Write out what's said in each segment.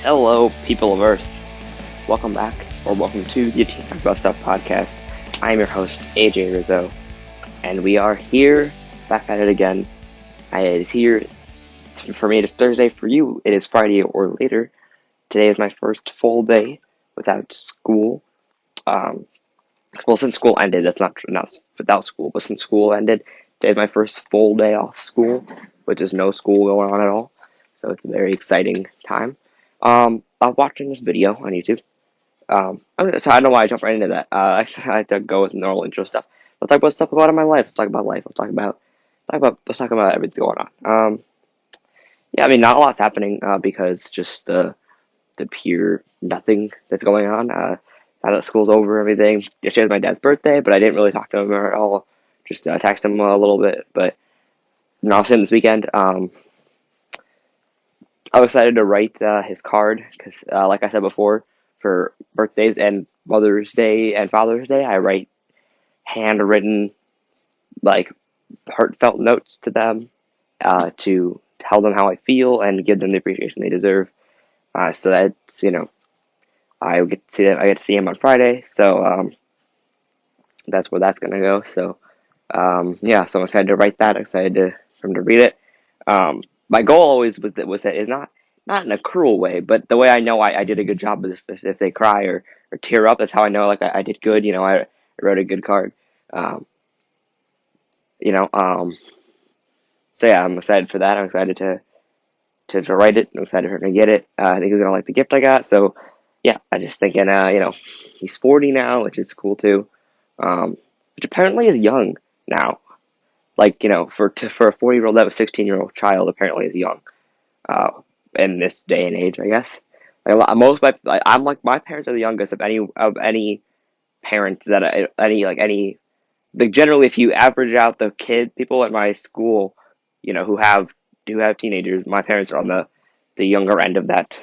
Hello, people of Earth. Welcome back, or welcome to the Teen Talk About Stuff podcast. I am your host, AJ Rizzo, and we are here, back at it again. It is here, for me it is Thursday, for you it is Friday or later. Today is my first full day without school. Well, since school ended, that's not without school, but since school ended, today is my first full day off school, which is no school going on at all. So it's a very exciting time. I'm watching this video on YouTube. So I don't know why I jumped right into that. I had to go with normal intro stuff. Let's talk about stuff about in my life. Let's talk about life. Let's talk about everything going on. Yeah, I mean, not a lot's happening because just the pure nothing that's going on. Now that school's over, everything. Yesterday was my dad's birthday, but I didn't really talk to him at all. Just text him a little bit, but I'll see him this weekend. I was excited to write his card because, like I said before, for birthdays and Mother's Day and Father's Day, I write handwritten, like, heartfelt notes to them to tell them how I feel and give them the appreciation they deserve. So that's, I get to see them. I get to see him on Friday, so that's where that's gonna go. So yeah, so I'm excited to write that. Excited for him to read it. My goal always was that is not in a cruel way, but the way I know I did a good job is if they cry or tear up. That's how I know like I did good. I wrote a good card. Um, you know. So yeah, I'm excited for that. I'm excited to write it. I'm excited for him to get it. I think he's gonna like the gift I got. So yeah, I just thinking. He's 40 now, which is cool too. Which apparently is young now. Like for a 40-year-old that was 16-year-old child apparently is young. In this day and age, I guess. I'm like my parents are the youngest of any parents that any like generally if you average out the people at my school, who have teenagers, my parents are on the younger end of that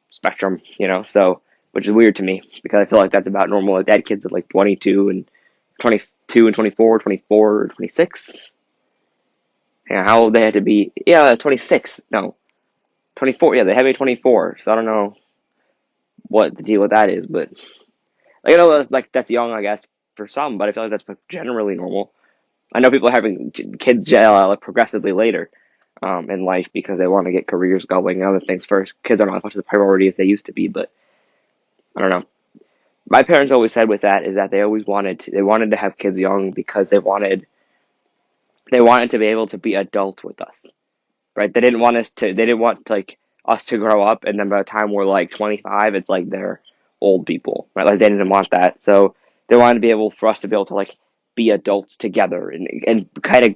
spectrum, so which is weird to me because I feel like that's about normal. Like I had kids at like 22 and 24, 24, 26. Yeah, how old they had to be? Yeah, 26. No, 24. Yeah, they had me 24. So I don't know what the deal with that is, but like, like that's young, I guess, for some. But I feel like that's generally normal. I know people are having kids like progressively later in life because they want to get careers going and other things first. Kids are not as much of a priority as they used to be, but I don't know. My parents always said with that is that they always wanted to have kids young because they wanted to be able to be adult with us, right? They didn't want like us to grow up and then by the time we're like 25, it's like they're old people, right? Like they didn't want that. So they wanted to be able for us to be able to like be adults together and kind of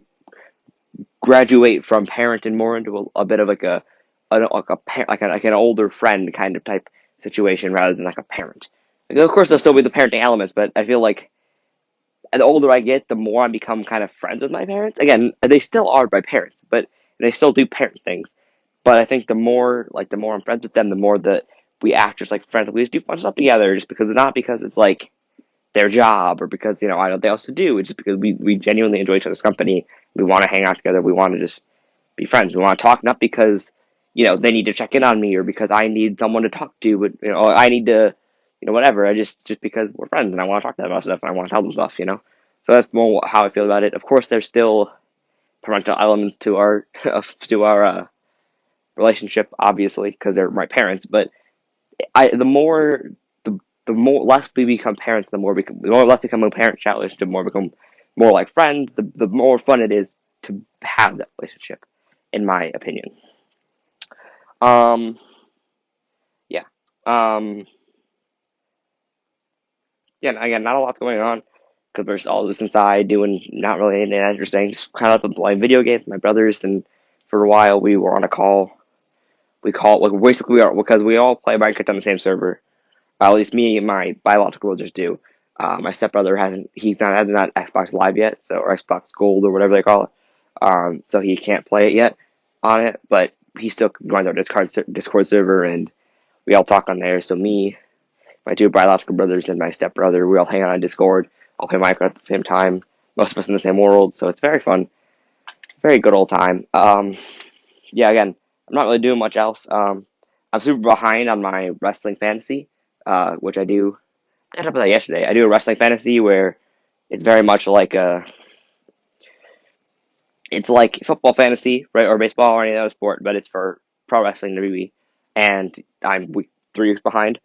graduate from parent and more into a bit of like an older friend kind of type situation rather than like a parent. Like, of course, there'll still be the parenting elements, but I feel like the older I get, the more I become kind of friends with my parents. Again, they still are my parents, but they still do parent things. But I think the more I'm friends with them, the more that we act just like friends. We just do fun stuff together, just because not because it's like their job or because I know they also do. It's just because we genuinely enjoy each other's company. We want to hang out together. We want to just be friends. We want to talk not because they need to check in on me or because I need someone to talk to, but I need to whatever. I just because we're friends and I want to talk to them about stuff and I want to tell them stuff. So that's more how I feel about it. Of course, there's still parental elements to our relationship, obviously, because they're my parents. But the more less we become parents, the more less become a parent-child relationship, the more become more like friends. The more fun it is to have that relationship, in my opinion. Um, yeah. Um, yeah. Again, not a lot's going on because we're all just inside doing not really anything interesting. Just kind of playing video games with my brothers, and for a while we were on a call. We call like basically we are because we all play Minecraft on the same server. At least me and my biological brothers do. My stepbrother hasn't Xbox Live yet, or Xbox Gold or whatever they call it. So he can't play it yet on it, but he still joins our Discord server, and we all talk on there. So me, my two biological brothers, and my stepbrother, we all hang out on Discord. All play Minecraft at the same time. Most of us in the same world, so it's very fun. Very good old time. Yeah, again, I'm not really doing much else. I'm super behind on my wrestling fantasy, which I do. I ended up with that yesterday. I do a wrestling fantasy where it's very much like it's like football fantasy, right, or baseball or any other sport, but it's for pro wrestling WWE. And I'm 3 weeks behind.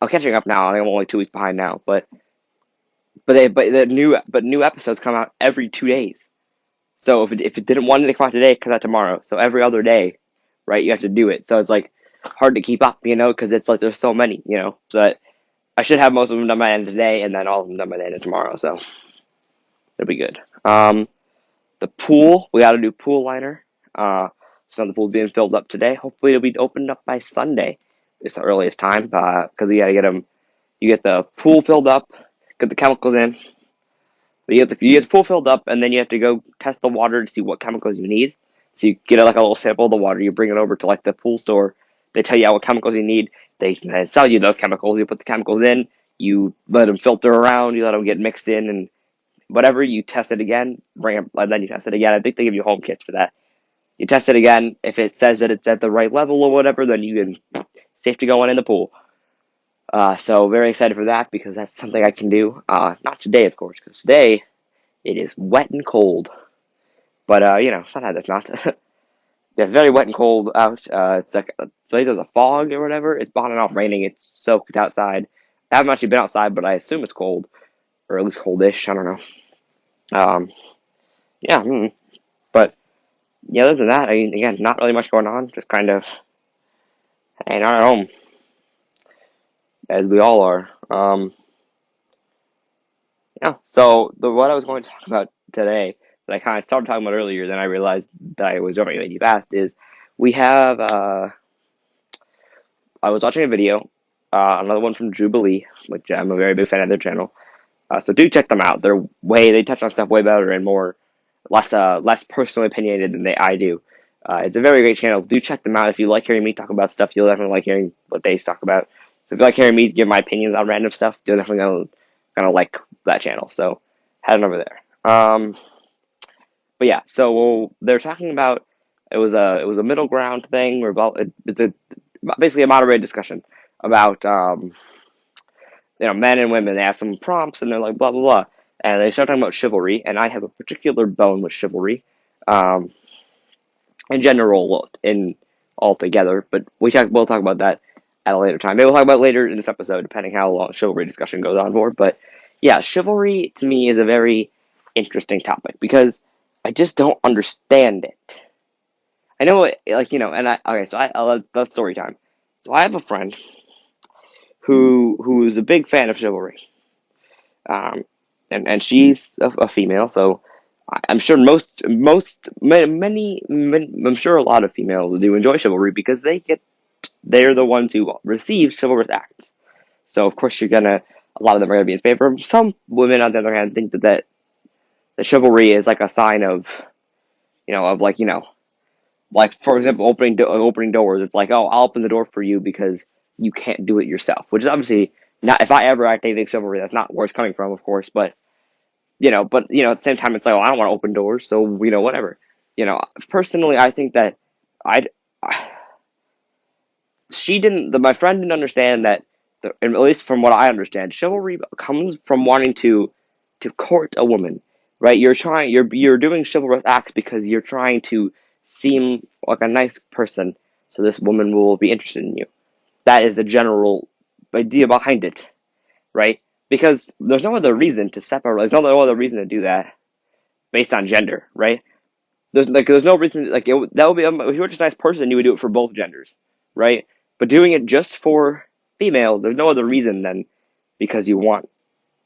I'm catching up now. I think I'm only 2 weeks behind now, but new episodes come out every 2 days. So if it didn't want to come out today, it comes out tomorrow. So every other day, right, you have to do it. So it's like hard to keep up, because it's like there's so many. So I should have most of them done by the end of today, and then all of them done by the end of tomorrow. So it'll be good. The pool, we got to do pool liner. So the pool being filled up today. Hopefully it'll be opened up by Sunday. It's the earliest time, because you got to get them. You get the pool filled up, get the chemicals in. You get the pool filled up, and then you have to go test the water to see what chemicals you need. So you get like a little sample of the water. You bring it over to like the pool store. They tell you what chemicals you need. They sell you those chemicals. You put the chemicals in. You let them filter around. You let them get mixed in, and whatever. You test it again. Bring it, and then you test it again. I think they give you home kits for that. You test it again. If it says that it's at the right level or whatever, then you can safe to go on in the pool. So very excited for that because that's something I can do. Not today, of course, because today it is wet and cold. But sometimes it's not. Yeah, it's very wet and cold out. It's like there's a fog or whatever. It's on and off raining. It's soaked outside. I haven't actually been outside, but I assume it's cold, or at least coldish. I don't know. Yeah. But yeah, other than that, I mean, again, not really much going on. Just kind of hanging out at home, as we all are. Yeah. So what I was going to talk about today, that I kind of started talking about earlier, then I realized that I was jumping really fast, is we have. I was watching a video, another one from Jubilee, which I'm a very big fan of their channel. So do check them out. They touch on stuff way better and less personally opinionated than I do. It's a very great channel. Do check them out if you like hearing me talk about stuff. You'll definitely like hearing what they talk about. So if you like hearing me give my opinions on random stuff, you're definitely gonna like that channel. So head on over there. But yeah, so they're talking about it was a middle ground thing. It's basically a moderated discussion about men and women. They ask them prompts, and they're like blah blah blah, and they start talking about chivalry. And I have a particular bone with chivalry, um, in general, in altogether. But we'll talk about that at a later time. Maybe we'll talk about it later in this episode, depending how long chivalry discussion goes on for. But yeah, chivalry to me is a very interesting topic because I just don't understand it. I know, and that's story time. So I have a friend who is a big fan of chivalry, um, and she's a female, so I'm sure I'm sure a lot of females do enjoy chivalry because they're the ones who receive chivalrous acts. So of course a lot of them are gonna be in favor. Some women, on the other hand, think that the chivalry is like a sign of, like for example, opening doors. It's like, oh, I'll open the door for you because you can't do it yourself, which is obviously not. If I ever act anything chivalry, that's not where it's coming from, of course. At the same time, it's like, oh, I don't want to open doors, so whatever. Personally, I think that I she didn't. My friend didn't understand that. At least from what I understand, chivalry comes from wanting to court a woman, right? You're doing chivalrous acts because you're trying to seem like a nice person, so this woman will be interested in you. That is the general idea behind it, right? Because there's no other reason to separate. There's no other reason to do that based on gender, right? There's no reason that would be if you were just a nice person, you would do it for both genders, right? But doing it just for females, there's no other reason than because you want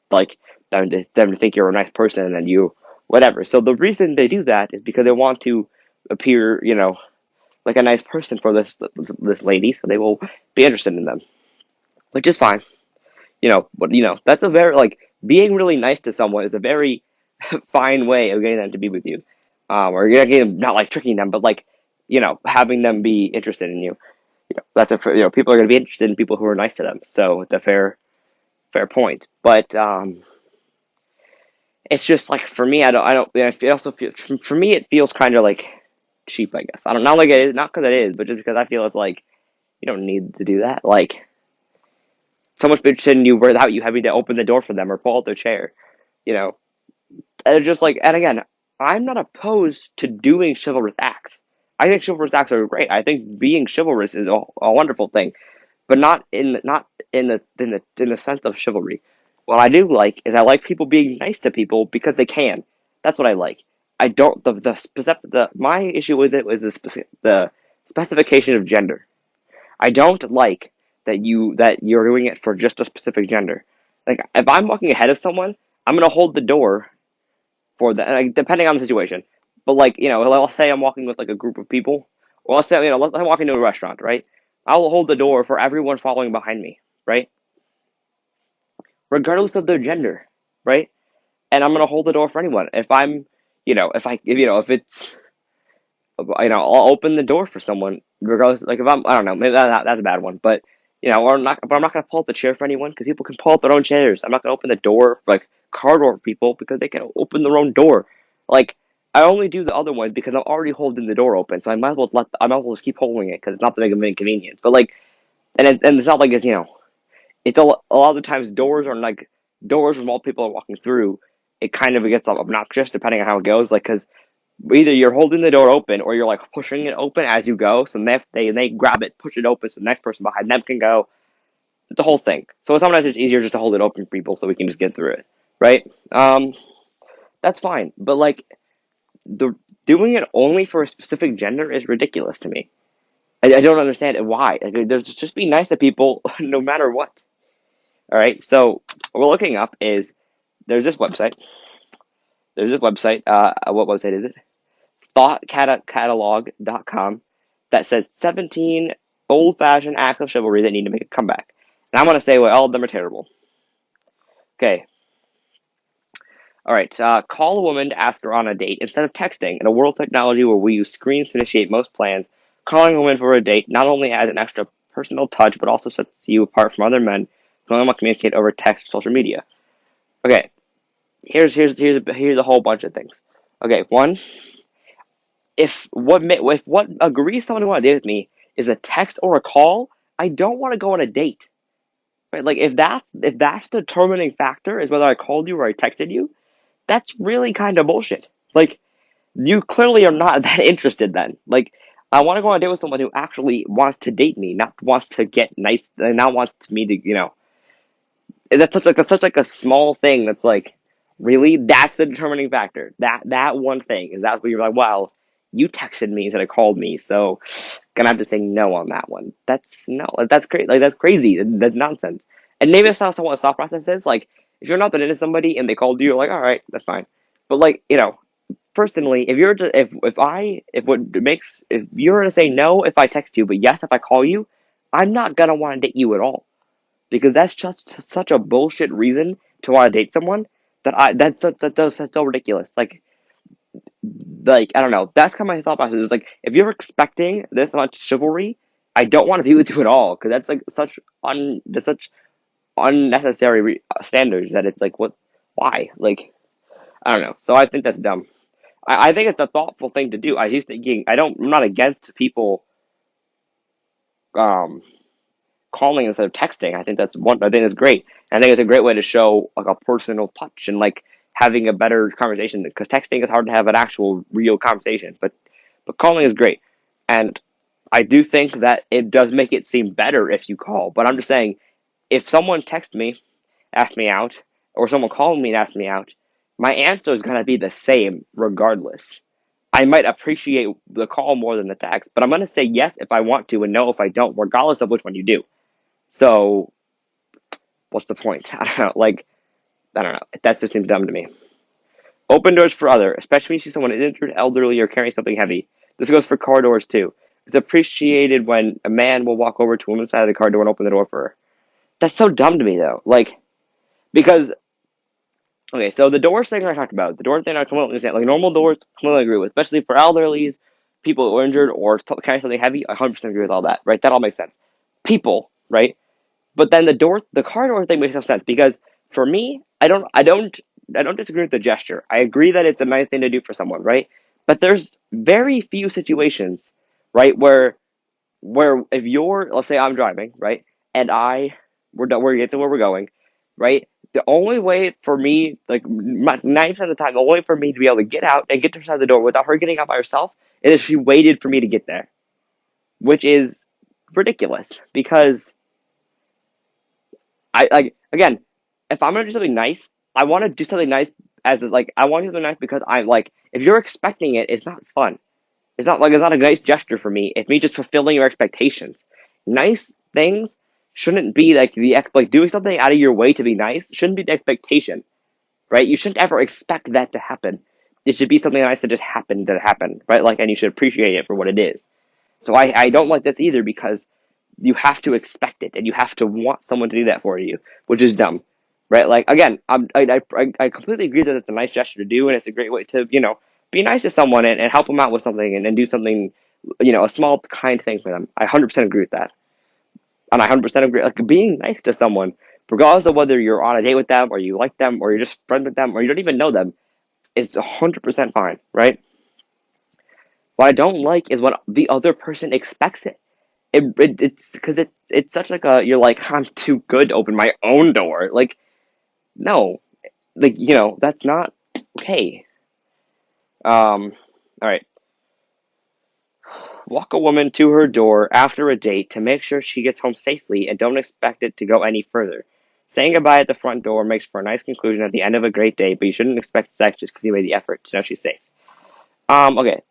like them to think you're a nice person and then you whatever. So the reason they do that is because they want to appear, like a nice person for this lady, so they will be interested in them, which is fine. But that's a very being really nice to someone is a very fine way of getting them to be with you, or you're getting them, not like tricking them, but having them be interested in you. That's people are going to be interested in people who are nice to them. So it's a fair point. But it's just like for me, I don't. It also feels for me it feels kind of like cheap, I guess. I don't, not like it is, not because it is, but just because I feel it's like, you don't need to do that. Like, so much bitch in you without you having to open the door for them or pull out their chair, you know? And it's just like, and again, I'm not opposed to doing chivalrous acts. I think chivalrous acts are great. I think being chivalrous is a wonderful thing, but not in the sense of chivalry. What I do like is I like people being nice to people because they can. That's what I like. I don't the specific the my issue with it was the specification of gender. I don't like that you're doing it for just a specific gender. Like if I'm walking ahead of someone, I'm gonna hold the door for that, like, depending on the situation. But like let's say I'm walking with like a group of people, or let's say I'm walking to a restaurant, right? I will hold the door for everyone following behind me, right? Regardless of their gender, right? And I'm gonna hold the door for anyone. If I'm, if it's, I'll open the door for someone, regardless. Like if I don't know, maybe that's a bad one, but but I'm not gonna pull out the chair for anyone because people can pull out their own chairs. I'm not gonna open the door for, like, car door for people because they can open their own door. Like I only do the other ones because I'm already holding the door open, so I might as well just keep holding it because it's not that big of an inconvenience. But like, and it's not like it's a lot of the times doors are like doors when multiple people are walking through. It kind of gets obnoxious depending on how it goes, like because either you're holding the door open or you're like pushing it open as you go. So they grab it, push it open, so the next person behind them can go. It's a whole thing. So sometimes it's easier just to hold it open for people so we can just get through it, right? That's fine. But like the doing it only for a specific gender is ridiculous to me. I don't understand why. Like, there's just be nice to people no matter what. All right. So what we're looking up is there's this website. There's this website. What website is it? Thoughtcatalog.com that says 17 old-fashioned acts of chivalry that need to make a comeback. And I'm going to say, well, all of them are terrible. Okay. All right. Call a woman to ask her on a date instead of texting. In a world of technology where we use screens to initiate most plans, calling a woman for a date not only adds an extra personal touch, but also sets you apart from other men who only want to communicate over text or social media. Okay. Here's a whole bunch of things. Okay. One, if what agrees someone to want to date with me is a text or a call, I don't want to go on a date. Right? Like if that's the determining factor is whether I called you or I texted you, that's really kind of bullshit. Like you clearly are not that interested then. Like I want to go on a date with someone who actually wants to date me, not wants to get nice, and not wants me to, that's such like a small thing that's like really that's the determining factor. That one thing is that's where you're like, well, you texted me instead of called me, so gonna have to say no on that one. That's no, that's crazy. Like that's crazy. That's nonsense. And maybe that's not what a thought process is. Like if you're not that into somebody and they called you, you're like, all right, that's fine. But like personally, if you're to, if you're gonna say no if I text you, but yes if I call you, I'm not gonna want to date you at all because that's just such a bullshit reason to want to date someone that's so ridiculous. Like I don't know. That's kind of my thought process. Is like if you're expecting this much chivalry, I don't want to be with you at all because that's like such unnecessary standards that it's like what why like I don't know. So I think that's dumb. I think it's a thoughtful thing to do. I just thinking I'm not against people um calling instead of texting. I think that's one. I think that's great. And I think it's a great way to show like a personal touch and like having a better conversation because texting is hard to have an actual real conversation. But calling is great, and I do think that it does make it seem better if you call. But I'm just saying, if someone texts me, asks me out, or someone calls me and asks me out, my answer is gonna be the same regardless. I might appreciate the call more than the text, but I'm gonna say yes if I want to and no if I don't, regardless of which one you do. So what's the point? I don't know. Like I don't know. That just seems dumb to me. Open doors for other, especially when you see someone injured, elderly, or carrying something heavy. This goes for car doors too. It's appreciated when a man will walk over to a woman's side of the car door and open the door for her. That's so dumb to me though. Like because okay, so the doors thing I talked about, the door thing I completely understand. Like normal doors, completely agree with, especially for elderlies, people who are injured or carrying something heavy. I 100% agree with all that. Right? That all makes sense. People, right? But then the car door thing makes no sense because for me, I don't disagree with the gesture. I agree that it's a nice thing to do for someone, right? But there's very few situations, right, where if you're, let's say I'm driving, right, and we're done, we're get to where we're going, right. The only way for me, like 90% of the time, the only way for me to be able to get out and get to the side of the door without her getting out by herself is if she waited for me to get there, which is ridiculous because I like again, if I'm gonna do something nice, I want to do something nice like I want to do something nice because I'm like if you're expecting it, it's not fun. It's not a nice gesture for me. It's me just fulfilling your expectations. Nice things shouldn't be like like doing something out of your way to be nice shouldn't be the expectation, right? You shouldn't ever expect that to happen. It should be something nice that just happened to happen, right? Like, and you should appreciate it for what it is. So I don't like this either because you have to expect it and you have to want someone to do that for you, which is dumb, right? Like again, I completely agree that it's a nice gesture to do and it's a great way to be nice to someone and help them out with something and do something, a small kind thing for them. I 100% agree with that, and I 100% agree like being nice to someone, regardless of whether you're on a date with them or you like them or you're just friends with them or you don't even know them, is 100% fine, right? What I don't like is when the other person expects it. It's because it's such like a you're like I'm too good to open my own door. Like no, like that's not okay. All right. Walk a woman to her door after a date to make sure she gets home safely and don't expect it to go any further. Saying goodbye at the front door makes for a nice conclusion at the end of a great day, but you shouldn't expect sex just because you made the effort to know she's safe. Okay.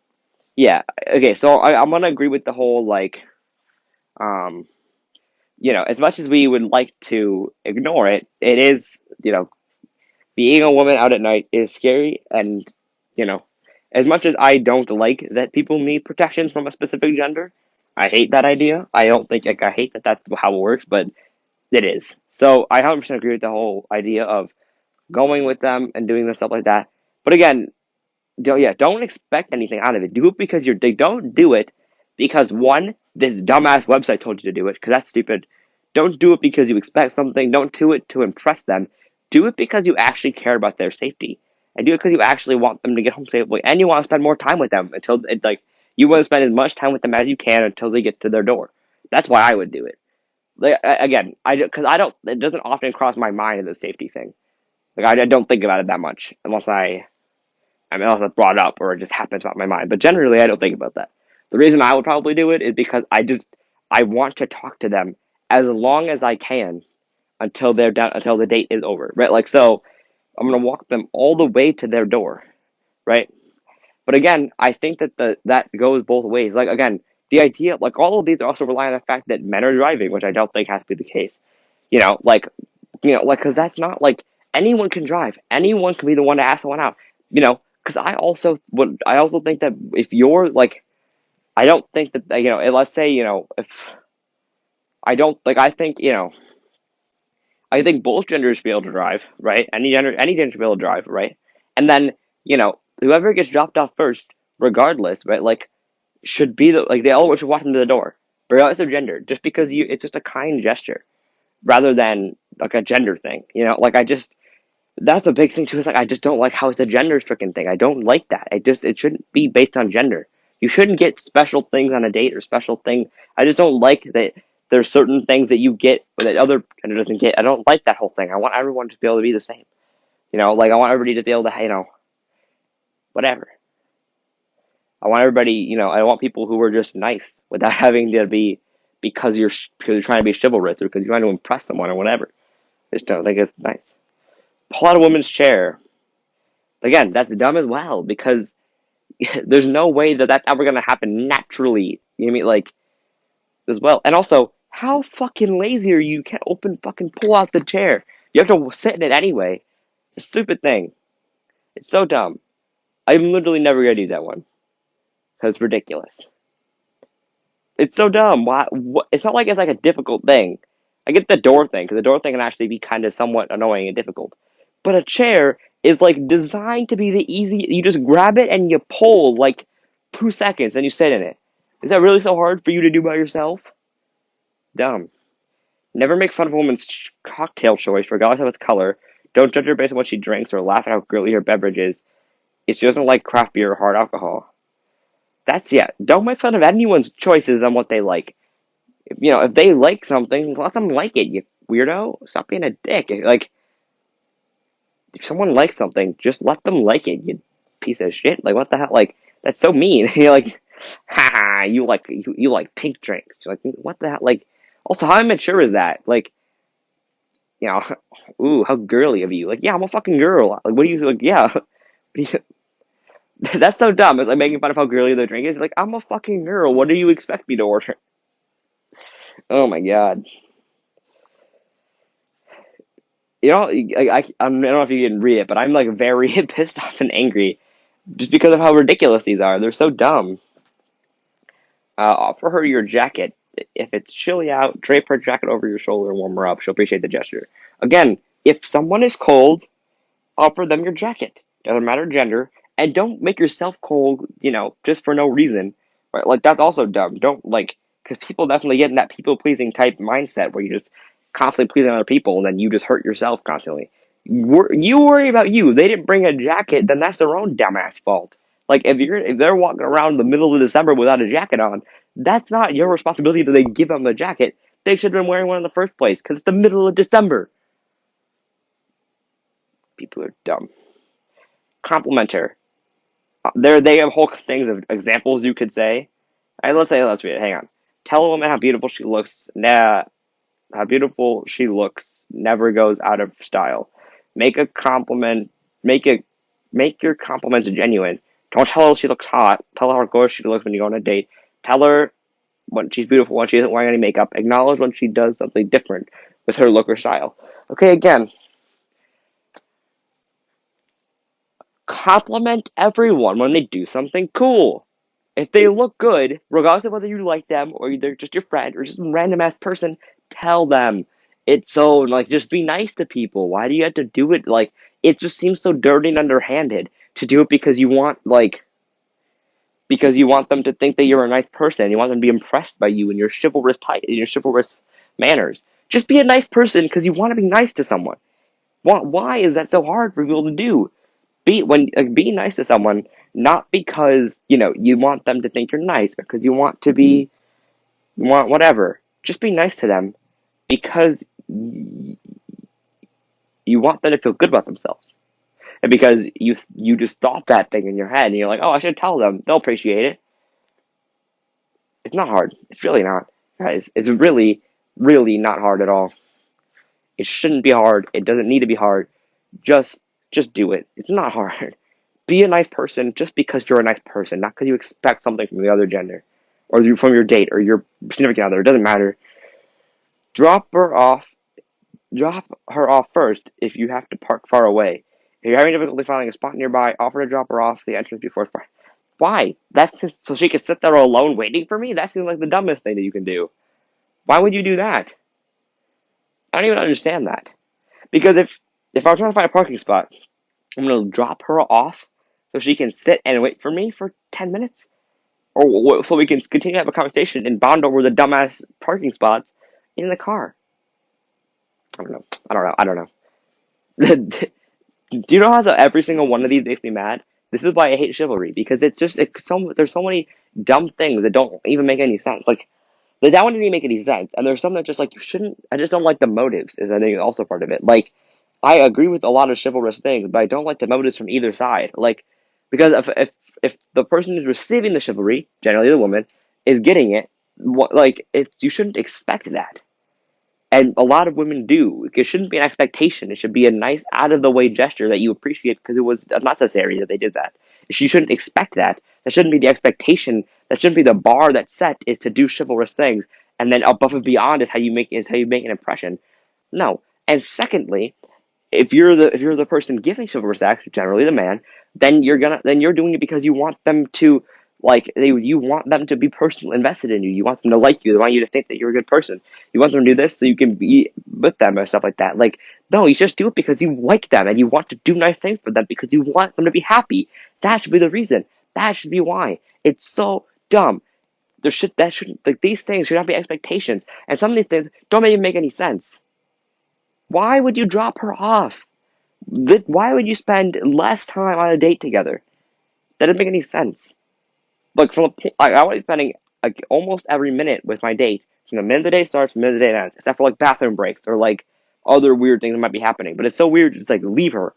Yeah. Okay. So I'm gonna agree with the whole like um as much as we would like to ignore it, it is, being a woman out at night is scary. And, you know, as much as I don't like that people need protections from a specific gender, I hate that idea. I don't think, like, I hate that that's how it works, but it is. So I 100% agree with the whole idea of going with them and doing the stuff like that. But again, don't expect anything out of it. Do it because they don't do it because one, this dumbass website told you to do it because that's stupid. Don't do it because you expect something. Don't do it to impress them. Do it because you actually care about their safety, and do it because you actually want them to get home safely, and you want to spend more time with them until you want to spend as much time with them as you can until they get to their door. That's why I would do it. Like again, because I don't. It doesn't often cross my mind the safety thing. Like I don't think about it that much unless unless it's brought up or it just happens about my mind. But generally, I don't think about that. The reason I would probably do it is because I want to talk to them as long as I can until they're done, until the date is over, right? Like so, I'm gonna walk them all the way to their door, right? But again, I think that that goes both ways. Like again, the idea, like all of these, are also rely on the fact that men are driving, which I don't think has to be the case. You know, like because that's not like anyone can drive. Anyone can be the one to ask someone out. Because I also think that if you're like, I don't think that let's say if I don't like, I think both genders should be able to drive, right? Any gender should be able to drive, right? And then whoever gets dropped off first, regardless, right? Like should be they all should walk them to the door, regardless of gender, just because it's just a kind gesture rather than like a gender thing. Like that's a big thing too. Is like I just don't like how it's a gender stricken thing. I don't like that. It shouldn't be based on gender. You shouldn't get special things on a date or special thing. I just don't like that there's certain things that you get that other gender doesn't get. I don't like that whole thing. I want everyone to be able to be the same. Like I want everybody to be able to whatever. I want everybody. I want people who are just nice without having to be because you're trying to be chivalrous or because you're trying to impress someone or whatever. I just don't think it's nice. Pull out a woman's chair. Again, that's dumb as well because there's no way that that's ever gonna happen naturally. You know what I mean? Like as well, and also, how fucking lazy are you? You can't pull out the chair. You have to sit in it anyway. It's a stupid thing. It's so dumb. I'm literally never gonna do that one because it's ridiculous. It's so dumb. Why? What? It's not like it's like a difficult thing. I get the door thing because the door thing can actually be kind of somewhat annoying and difficult, but a chair is like designed to be the easy. You just grab it and you pull like 2 seconds and you sit in it. Is that really so hard for you to do by yourself? Dumb. Never make fun of a woman's cocktail choice, regardless of its color. Don't judge her based on what she drinks or laugh at how girly her beverage is if she doesn't like craft beer or hard alcohol. That's yeah. Don't make fun of anyone's choices on what they like. If they like something, let them like it. You weirdo. Stop being a dick. Like, if someone likes something, just let them like it. You piece of shit. Like, what the hell? Like, that's so mean. You're like, haha. You like pink drinks. You're like, what the hell? Like, also, how immature is that? Like, you know, ooh, how girly of you. Like, yeah, I'm a fucking girl. Like, what do you like? Yeah. That's so dumb. It's like making fun of how girly the drink is. Like, I'm a fucking girl. What do you expect me to order? Oh my god. I don't know if you can read it, but I'm like very pissed off and angry just because of how ridiculous these are. They're so dumb. Offer her your jacket. If it's chilly out, drape her jacket over your shoulder and warm her up. She'll appreciate the gesture. Again, if someone is cold, offer them your jacket. Doesn't matter gender, and don't make yourself cold. Just for no reason. Right? Like that's also dumb. Don't like because people definitely get in that people pleasing type mindset where you just constantly pleasing other people and then you just hurt yourself constantly. You worry about you. If they didn't bring a jacket, then that's their own dumbass fault. Like if they're walking around in the middle of December without a jacket on, that's not your responsibility that they give them a jacket. They should have been wearing one in the first place because it's the middle of December. People are dumb. Compliment her. They have whole things of examples you could say. Let's read it. Hang on. Tell a woman how beautiful she looks. How beautiful she looks never goes out of style. Make a compliment. Make it. Make your compliments genuine. Don't tell her she looks hot. Tell her how gorgeous she looks when you go on a date. Tell her when she's beautiful when she isn't wearing any makeup. Acknowledge when she does something different with her look or style. Okay, again, compliment everyone when they do something cool. If they look good, regardless of whether you like them or they're just your friend or just some random ass person, tell them. It's so like just be nice to people. Why do you have to do it? Like it just seems so dirty and underhanded to do it because you want them to think that you're a nice person. You want them to be impressed by you and your chivalrous manners. Just be a nice person because you want to be nice to someone. Why is that so hard for people to do? Be nice to someone, not because you want them to think you're nice, because you want whatever. Just be nice to them because you want them to feel good about themselves, and because you just thought that thing in your head, and you're like, oh, I should tell them. They'll appreciate it. It's not hard. It's really not, guys. It's really, really not hard at all. It shouldn't be hard. It doesn't need to be hard. Just just do it. It's not hard. Be a nice person just because you're a nice person, not because you expect something from the other gender, or from your date or your significant other. It doesn't matter. Drop her off. Drop her off first if you have to park far away. If you're having difficulty finding a spot nearby, offer to drop her off the entrance before. Why? That's just so she can sit there alone waiting for me. That seems like the dumbest thing that you can do. Why would you do that? I don't even understand that. Because if I'm trying to find a parking spot, I'm gonna drop her off so she can sit and wait for me for 10 minutes, or so we can continue to have a conversation and bond over the dumbass parking spots in the car. I don't know. I don't know. I don't know. Do you know how every single one of these makes me mad? This is why I hate chivalry because there's so many dumb things that don't even make any sense. Like that one didn't even make any sense, and there's some that just like you shouldn't. I just don't like the motives. Is I think also part of it. Like I agree with a lot of chivalrous things, but I don't like the motives from either side. Like because if the person who's receiving the chivalry, generally the woman, is getting it, if you shouldn't expect that. And a lot of women do. It shouldn't be an expectation. It should be a nice, out of the way gesture that you appreciate because it was necessary that they did that. You shouldn't expect that. That shouldn't be the expectation. That shouldn't be the bar that's set is to do chivalrous things, and then above and beyond is how you make an impression. No. And secondly, if you're the person giving chivalrous acts, generally the man, then you're doing it because you want them to you want them to be personally invested in you. You want them to like you. They want you to think that you're a good person. You want them to do this so you can be with them and stuff like that. Like no, you just do it because you like them and you want to do nice things for them because you want them to be happy. That should be the reason. That should be why. It's so dumb. That shouldn't like these things should not be expectations. And some of these things don't even make any sense. Why would you drop her off? Why would you spend less time on a date together? That doesn't make any sense. Like I was spending like almost every minute with my date from the minute the day starts, to the minute the day ends, except for like bathroom breaks or like other weird things that might be happening. But it's so weird. It's like leave her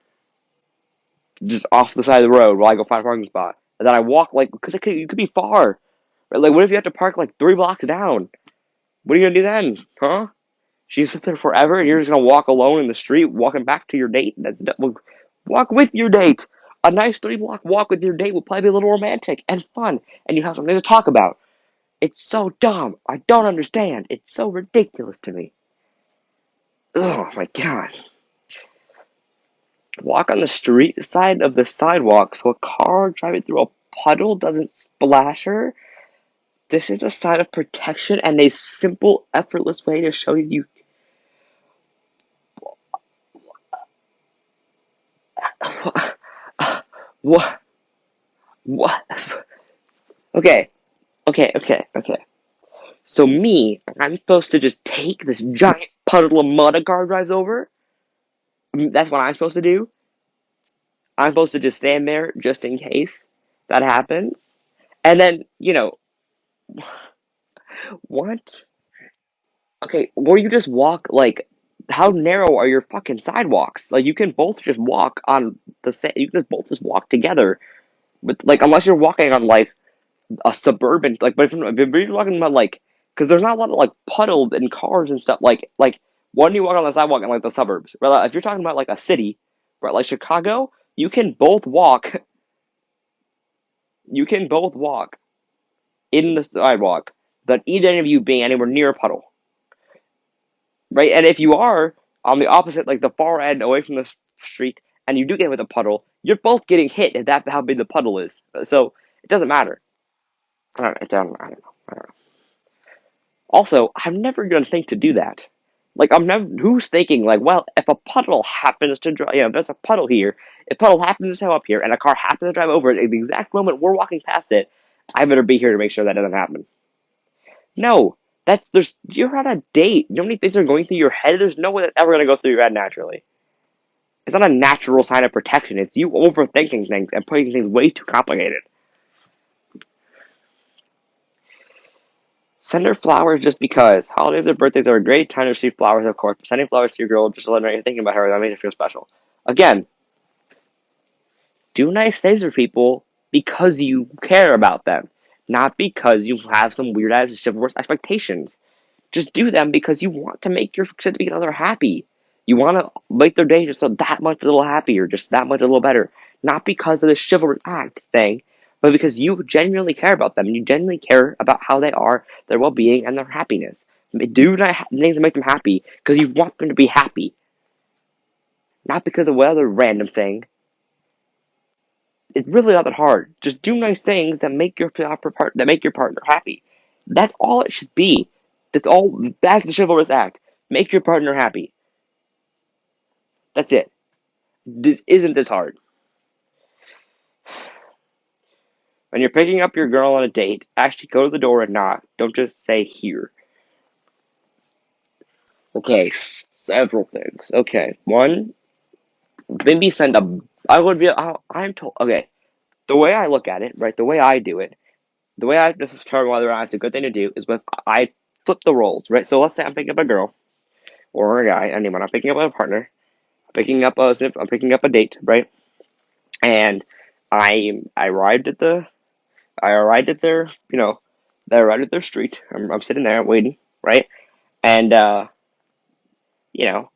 just off the side of the road while I go find a parking spot, and then I walk like because you could be far. Right? Like, what if you have to park like 3 blocks down? What are you gonna do then, huh? She sits there forever, and you're just gonna walk alone in the street, walking back to your date. Walk with your date. A nice 3 block walk with your date will probably be a little romantic and fun, and you have something to talk about. It's so dumb. I don't understand. It's so ridiculous to me. Oh my god. Walk on the street side of the sidewalk so a car driving through a puddle doesn't splash her. This is a sign of protection and a simple, effortless way to show you. What? What? Okay, okay. So I'm supposed to just take this giant puddle of mud a car drives over? That's what I'm supposed to do? I'm supposed to just stand there just in case that happens? And then, what? Okay, or you just walk, like, how narrow are your fucking sidewalks? Like, you can both just walk on the same, you can just both just walk together. But, like, unless you're walking on, like, a suburban, like, but if you're talking about, like, because there's not a lot of, like, puddles and cars and stuff, like, when you walk on the sidewalk in, like, the suburbs, right? Like, if you're talking about, like, a city, right, like Chicago, you can both walk in the sidewalk, but either of you being anywhere near a puddle, right? And if you are on the opposite, like, the far end away from the street, and you do get with a puddle, you're both getting hit if that's how big the puddle is. So, it doesn't matter. I don't know. Also, I'm never gonna think to do that. Like, I'm never. Who's thinking like, well, if a puddle happens to drive, there's a puddle here. If puddle happens to show up here, and a car happens to drive over it at the exact moment we're walking past it, I better be here to make sure that doesn't happen. No, you're on a date. You know how many things are going through your head? There's no way that's ever gonna go through your head naturally. It's not a natural sign of protection. It's you overthinking things and putting things way too complicated. Send her flowers just because. Holidays or birthdays are a great time to receive flowers, of course, but sending flowers to your girl just to let her know you're thinking about her, that makes her feel special. Again, do nice things for people because you care about them, not because you have some weird ass chivalrous expectations. Just do them because you want to make your significant other happy. You want to make their day just that much a little happier, just that much a little better. Not because of the chivalrous act thing, but because you genuinely care about them and you genuinely care about how they are, their well being, and their happiness. Do things to make them happy because you want them to be happy, not because of what other random thing. It's really not that hard. Just do nice things that make your partner happy. That's all it should be. That's all. That's the chivalrous act. Make your partner happy. That's it. This isn't this hard. When you're picking up your girl on a date, actually go to the door and knock. Don't just say here. Okay, several things. Okay, one, maybe send a. I would be. I'm told. Okay, the way I look at it, right? The way I do it, the way I just determine whether or not it's a good thing to do is with I flip the roles, right? So let's say I'm picking up a girl or a guy, anyone. I'm picking up a partner. I'm picking up a date, right? And I arrived at the I arrived at their, I arrived at their street. I'm sitting there waiting, right? And you know,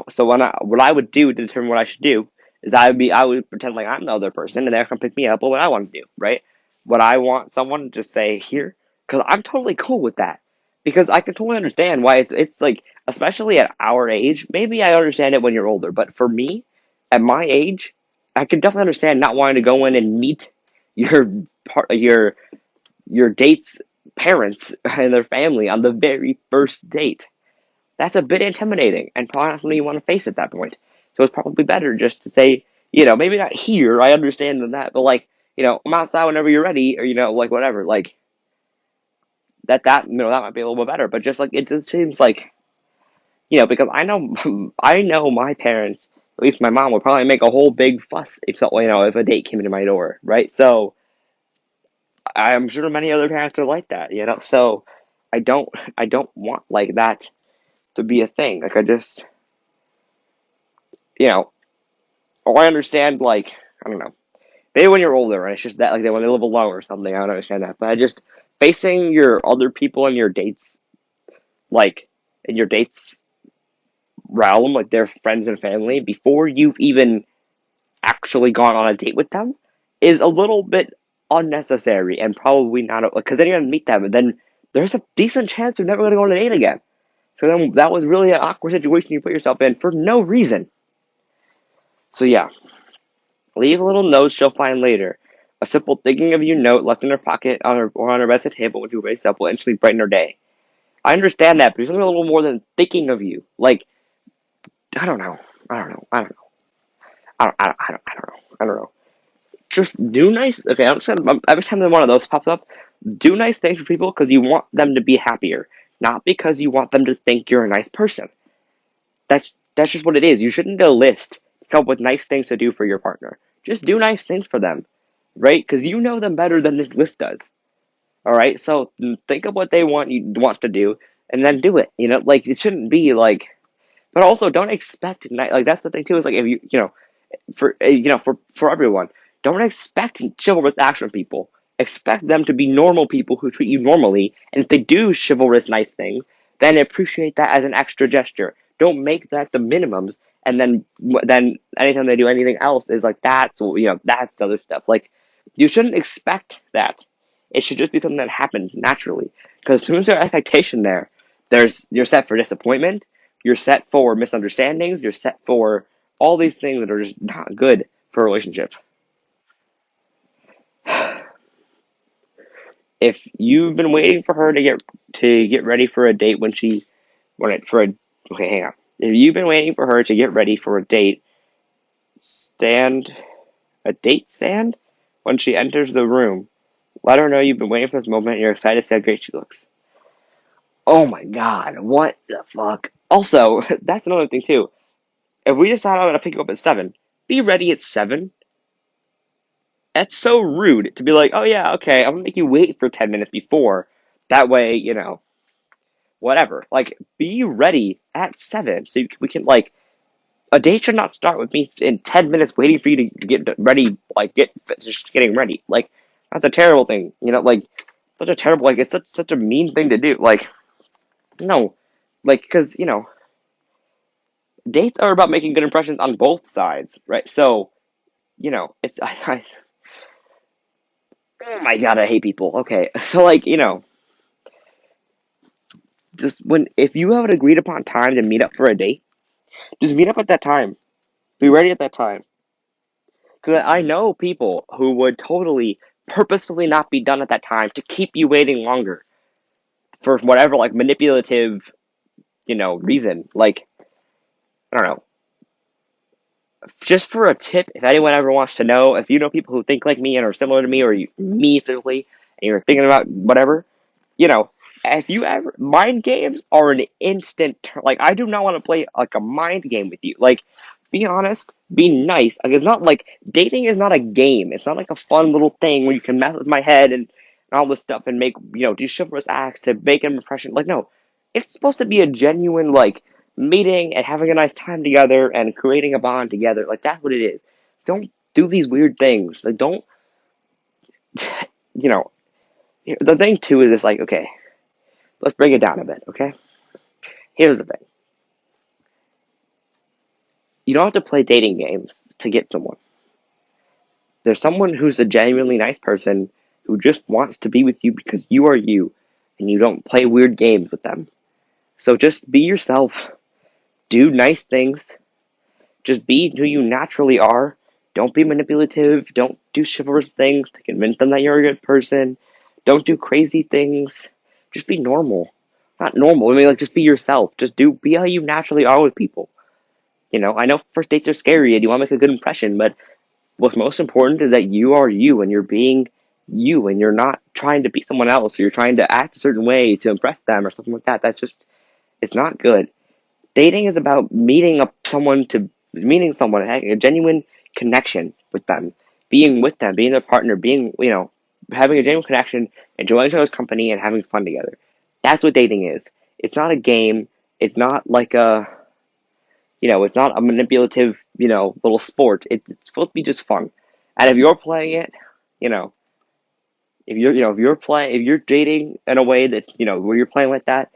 So what I would do to determine what I should do is I would pretend like I'm the other person, and they're gonna pick me up. But what I want to do, right? What I want someone to just say here, because I'm totally cool with that. Because I can totally understand why it's like, especially at our age. Maybe I understand it when you're older, but for me, at my age, I can definitely understand not wanting to go in and meet your part your date's parents and their family on the very first date. That's a bit intimidating and probably not something you want to face at that point. So it's probably better just to say, maybe not here, I understand that, but like, I'm outside whenever you're ready, or, like whatever, like that might be a little bit better. But just like, it just seems like, because I know my parents, at least my mom, would probably make a whole big fuss if a date came into my door, right? So I'm sure many other parents are like that, you know. So I don't I don't want like that to be a thing. Like I just you know, or I understand like I don't know. Maybe when you're older, and it's just that like when they live alone or something. I don't understand that, but I just facing your other people in your dates like in your dates realm, like their friends and family, before you've even actually gone on a date with them, is a little bit unnecessary and probably not because then you're gonna meet them and then there's a decent chance you're never gonna go on a date again. So then that was really an awkward situation you put yourself in for no reason. So yeah, leave a little note she'll find later. A simple thinking of you note left in her pocket on her or on her bedside table when she wakes up will instantly brighten her day. I understand that, but do something a little more than thinking of you. Like I don't know. I don't know. I don't know. I don't know. Just do nice. Okay, I'm just gonna, every time one of those pops up, do nice things for people because you want them to be happier, not because you want them to think you're a nice person. That's just what it is. You shouldn't get a list to come up with nice things to do for your partner. Just do nice things for them, right? Because you know them better than this list does. All right, so think of what they want to do, and then do it. You know, like it shouldn't be like. But also, don't expect like that's the thing too. Is like if you know for for everyone. Don't expect chivalrous action from people. Expect them to be normal people who treat you normally, and if they do chivalrous nice things, then appreciate that as an extra gesture. Don't make that the minimums, and then anytime they do anything else is like that's that's the other stuff. Like you shouldn't expect that. It should just be something that happens naturally. Because as soon as there's expectation there, you're set for disappointment. You're set for misunderstandings. You're set for all these things that are just not good for a relationship. If you've been waiting for her to get ready for a date when it for a okay, hang on. If you've been waiting for her to get ready for a stand date stand when she enters the room, let her know you've been waiting for this moment and you're excited to see how great she looks. Oh my god, what the fuck? Also, that's another thing too. If we decide I'm gonna pick you up at 7, be ready at 7. That's so rude to be like, oh yeah, okay, I'm gonna make you wait for 10 minutes before. That way, whatever. Like, be ready at 7 so we can, like, a date should not start with me in 10 minutes waiting for you to get ready, like, just getting ready. Like, that's a terrible thing, like, such a terrible, like, it's such a mean thing to do. Like, no. Like, because, dates are about making good impressions on both sides, right? So, it's, oh my god, I hate people. Okay, so, like, just if you have an agreed upon time to meet up for a date, just meet up at that time. Be ready at that time. Because I know people who would totally purposefully not be done at that time to keep you waiting longer for whatever like manipulative, reason. Like I don't know. Just for a tip, if anyone ever wants to know, if you know people who think like me and are similar to me, or me physically, and you're thinking about whatever, you know, if you ever mind games are an instant like I do not want to play like a mind game with you. Like, be honest, be nice. Like it's not like dating is not a game. It's not like a fun little thing where you can mess with my head and all this stuff and make do chivalrous acts to make an impression. Like no, it's supposed to be a genuine like meeting and having a nice time together and creating a bond together. Like that's what it is. So don't do these weird things. Like don't you know the thing too is it's like okay, let's break it down a bit, okay? Here's the thing. You don't have to play dating games to get someone. There's someone who's a genuinely nice person who just wants to be with you because you are you and you don't play weird games with them. So just be yourself. Do nice things. Just be who you naturally are. Don't be manipulative. Don't do chivalrous things to convince them that you're a good person. Don't do crazy things. Just be normal. Not normal. I mean, like, just be yourself. Be how you naturally are with people. I know first dates are scary and you want to make a good impression, but what's most important is that you are you and you're being you and you're not trying to be someone else or you're trying to act a certain way to impress them or something like that. It's not good. Dating is about meeting someone, having a genuine connection with them, being with them, being their partner, being, having a genuine connection, enjoying each other's company, and having fun together. That's what dating is. It's not a game. It's not like it's not a manipulative, little sport. It's supposed to be just fun. And if you're playing it, you know, if you're dating in a way that, where you're playing like that,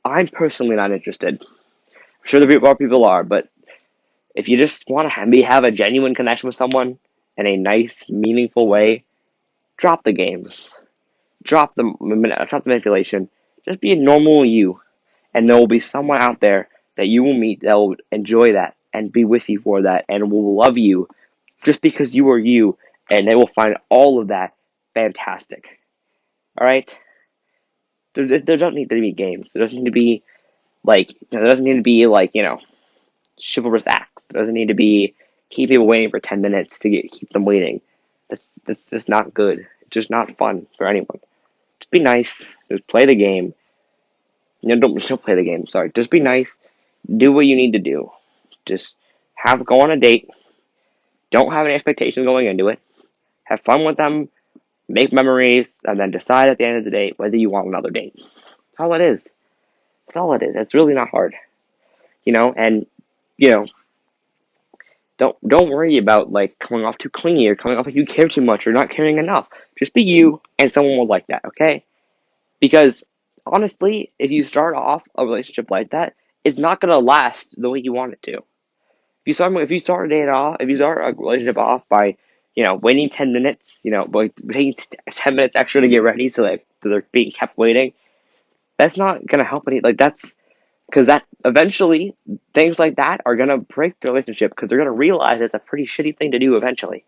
I'm personally not interested. I'm sure there are people are, but if you just want to have a genuine connection with someone in a nice, meaningful way, drop the games. Drop the manipulation. Just be a normal you, and there will be someone out there that you will meet that will enjoy that and be with you for that and will love you just because you are you, and they will find all of that fantastic. All right, there don't need to be games. There doesn't need to be chivalrous acts. There doesn't need to be keep people waiting for 10 minutes to keep them waiting. That's just not good. It's just not fun for anyone. Just be nice. Just play the game. Don't play the game. Sorry. Just be nice. Do what you need to do. Just go on a date. Don't have any expectations going into it. Have fun with them. Make memories, and then decide at the end of the day whether you want another date. That's all it is. That's all it is. It's really not hard. And you know, don't worry about like coming off too clingy or coming off like you care too much or not caring enough. Just be you, and someone will like that. Okay? Because honestly, if you start off a relationship like that, it's not gonna last the way you want it to. If you start a date off, if you start a relationship off by, waiting 10 minutes, by taking 10 minutes extra to get ready, so they're being kept waiting, that's not gonna help any. Like that's because that eventually things like that are gonna break the relationship because they're gonna realize it's a pretty shitty thing to do eventually,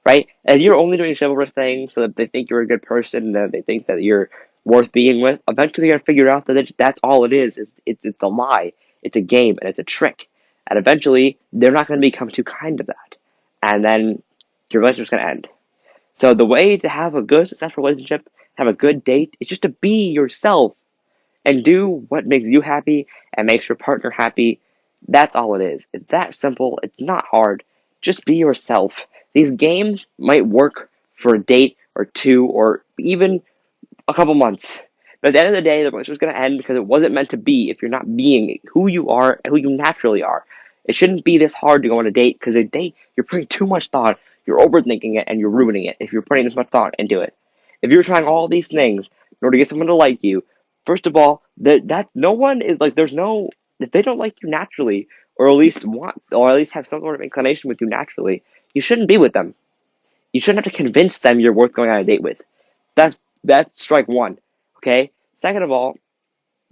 right? And you're only doing chivalrous things so that they think you're a good person, that they think that you're worth being with. Eventually, you're gonna figure out that that's all it is. It's a lie. It's a game and it's a trick. And eventually, they're not gonna become too kind to that, and then your relationship's gonna end. So the way to have a good, successful relationship, have a good date, is just to be yourself and do what makes you happy and makes your partner happy. That's all it is. It's that simple. It's not hard. Just be yourself. These games might work for a date or two or even a couple months. But at the end of the day, the relationship's going to end because it wasn't meant to be if you're not being who you are and who you naturally are. It shouldn't be this hard to go on a date because a date, you're putting too much thought, you're overthinking it, and you're ruining it if you're putting this much thought into it. If you're trying all these things in order to get someone to like you, first of all, that no one is like, there's no, if they don't like you naturally, or at least have some sort of inclination with you naturally, you shouldn't be with them. You shouldn't have to convince them you're worth going on a date with. That's that's strike one. Okay? Second of all,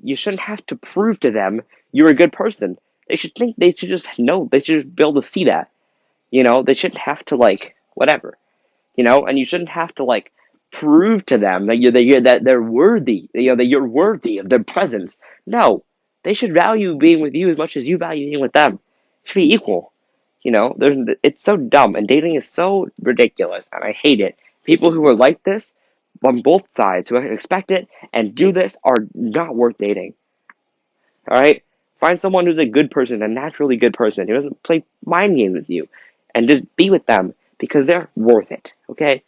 you shouldn't have to prove to them you're a good person. They should just know, they should just be able to see that. They shouldn't have to like whatever. And you shouldn't have to like prove to them that they're worthy, that you're worthy of their presence. No. They should value being with you as much as you value being with them. It should be equal. It's so dumb, and dating is so ridiculous, and I hate it. People who are like this on both sides, who expect it and do this, are not worth dating. All right, find someone who's a good person, a naturally good person, who doesn't play mind games with you, and just be with them because they're worth it. Okay.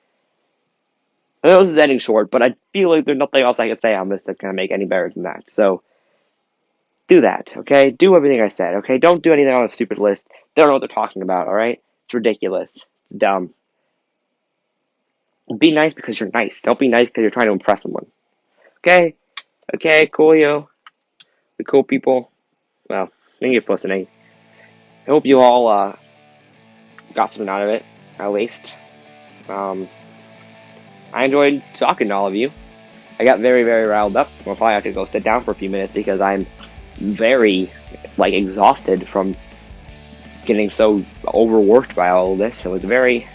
I know this is ending short, but I feel like there's nothing else I could say on this that's gonna make any better than that. So do that, okay? Do everything I said, okay? Don't do anything on a stupid list. They don't know what they're talking about, alright? It's ridiculous. It's dumb. Be nice because you're nice. Don't be nice because you're trying to impress someone. Okay? Okay, coolio. The cool people. Well, thank you for listening. I hope you all got something out of it, at least. I enjoyed talking to all of you. I got very, very riled up. We'll probably have to go sit down for a few minutes because I'm very, exhausted from getting so overworked by all of this. It was a very,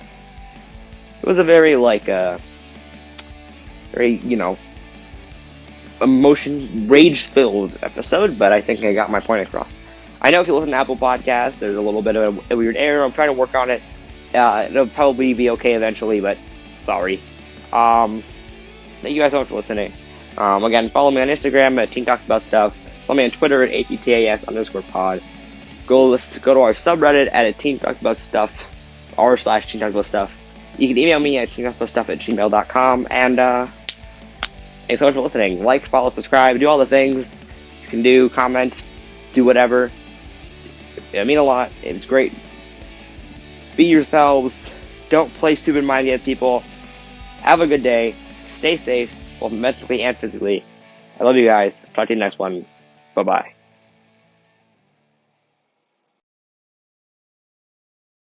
rage-filled episode, but I think I got my point across. I know if you listen to Apple Podcasts, there's a little bit of a weird error. I'm trying to work on it. It'll probably be okay eventually, but sorry. Thank you guys so much for listening. Again, follow me on Instagram at Teen Talks About Stuff. Follow me on Twitter at ATTAS_pod. Go to our subreddit at Teen Talks About Stuff, r/Teen Talks About Stuff. you can email me at stuff@gmail.com. And thanks so much for listening. Like, follow, subscribe, do all the things you can do. Comment, do whatever. It mean a lot. It's great. Be yourselves. Don't play stupid-minded people. Have a good day. Stay safe, both mentally and physically. I love you guys. Talk to you next one. Bye-bye.